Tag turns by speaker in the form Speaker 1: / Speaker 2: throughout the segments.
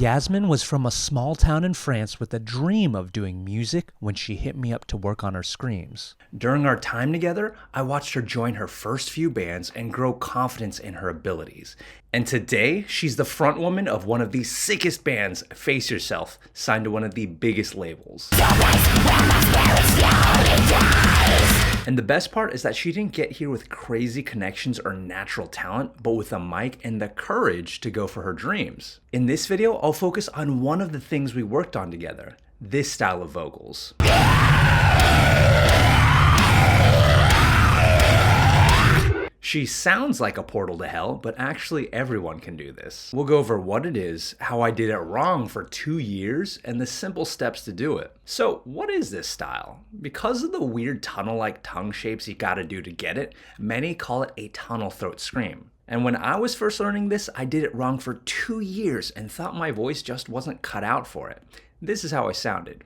Speaker 1: Yasmin was from a small town in France with a dream of doing music when she hit me up to work on her screams. During our time together, I watched her join her first few bands and grow confidence in her abilities. And today, she's the front woman of one of the sickest bands, Face Yourself, signed to one of the biggest labels. And the best part is that she didn't get here with crazy connections or natural talent, but with a mic and the courage to go for her dreams. In this video, I'll focus on one of the things we worked on together, this style of vocals. She sounds like a portal to hell, but actually everyone can do this. We'll go over what it is, how I did it wrong for 2 years, and the simple steps to do it. So what is this style? Because of the weird tunnel-like tongue shapes you gotta do to get it, many call it a tunnel throat scream. And when I was first learning this, I did it wrong for 2 years and thought my voice just wasn't cut out for it. This is how I sounded.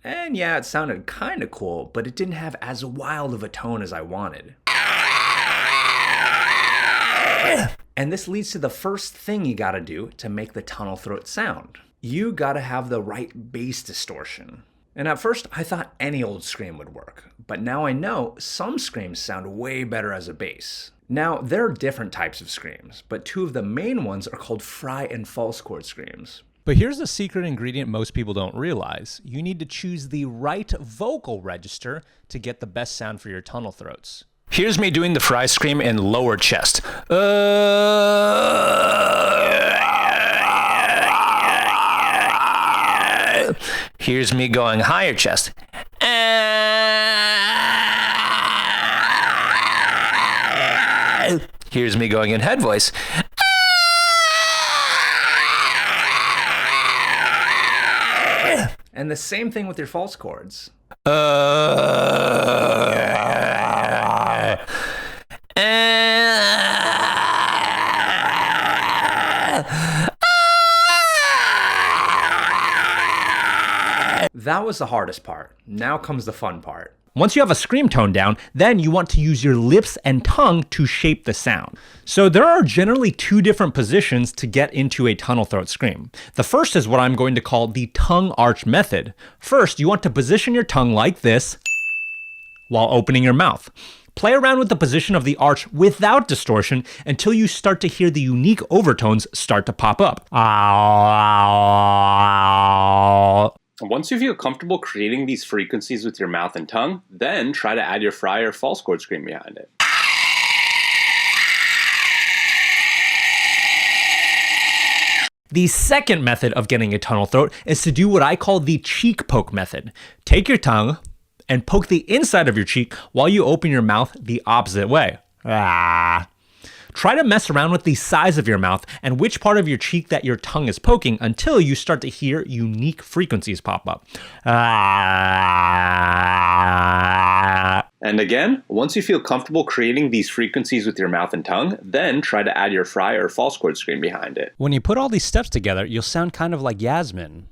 Speaker 1: And yeah, it sounded kinda cool, but it didn't have as wild of a tone as I wanted. And this leads to the first thing you gotta do to make the tunnel throat sound. You gotta have the right bass distortion. And at first, I thought any old scream would work, but now I know some screams sound way better as a bass. Now, there are different types of screams, but two of the main ones are called fry and false chord screams. But here's the secret ingredient most people don't realize. You need to choose the right vocal register to get the best sound for your tunnel throats. Here's me doing the fry scream in lower chest. Here's me going higher chest. Here's me going in head voice. And the same thing with your false chords. That was the hardest part. Now comes the fun part. Once you have a scream tone down, then you want to use your lips and tongue to shape the sound. So there are generally two different positions to get into a tunnel throat scream. The first is what I'm going to call the tongue arch method. First, you want to position your tongue like this while opening your mouth. Play around with the position of the arch without distortion until you start to hear the unique overtones start to pop up.
Speaker 2: Once you feel comfortable creating these frequencies with your mouth and tongue, then try to add your fry or false chord scream behind it.
Speaker 1: The second method of getting a tunnel throat is to do what I call the cheek poke method. Take your tongue and poke the inside of your cheek while you open your mouth the opposite way. Try to mess around with the size of your mouth and which part of your cheek that your tongue is poking until you start to hear unique frequencies pop up.
Speaker 2: And again, once you feel comfortable creating these frequencies with your mouth and tongue, then try to add your fry or false chord scream behind it.
Speaker 1: When you put all these steps together, you'll sound kind of like Yasmin.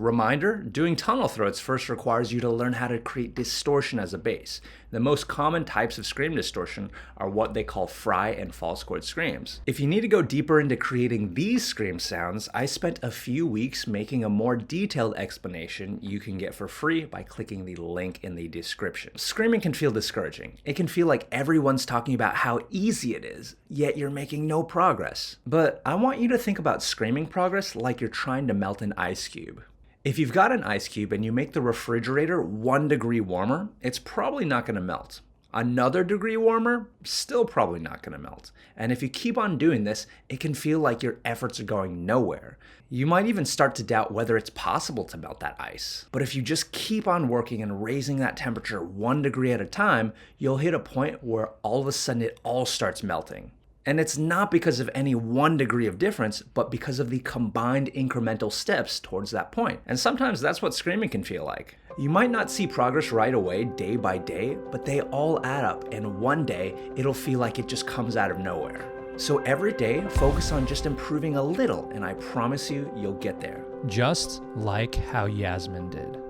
Speaker 1: Reminder, doing tunnel throats first requires you to learn how to create distortion as a bass. The most common types of scream distortion are what they call fry and false chord screams. If you need to go deeper into creating these scream sounds, I spent a few weeks making a more detailed explanation you can get for free by clicking the link in the description. Screaming can feel discouraging. It can feel like everyone's talking about how easy it is, yet you're making no progress. But I want you to think about screaming progress like you're trying to melt an ice cube. If you've got an ice cube and you make the refrigerator 1 degree warmer, it's probably not going to melt. Another degree warmer, still probably not going to melt. And if you keep on doing this, it can feel like your efforts are going nowhere. You might even start to doubt whether it's possible to melt that ice. But if you just keep on working and raising that temperature 1 degree at a time, you'll hit a point where all of a sudden it all starts melting. And it's not because of any one degree of difference, but because of the combined incremental steps towards that point. And sometimes that's what screaming can feel like. You might not see progress right away, day by day, but they all add up, and one day it'll feel like it just comes out of nowhere. So every day, focus on just improving a little, and I promise you, you'll get there.
Speaker 3: Just like how Yasmin did.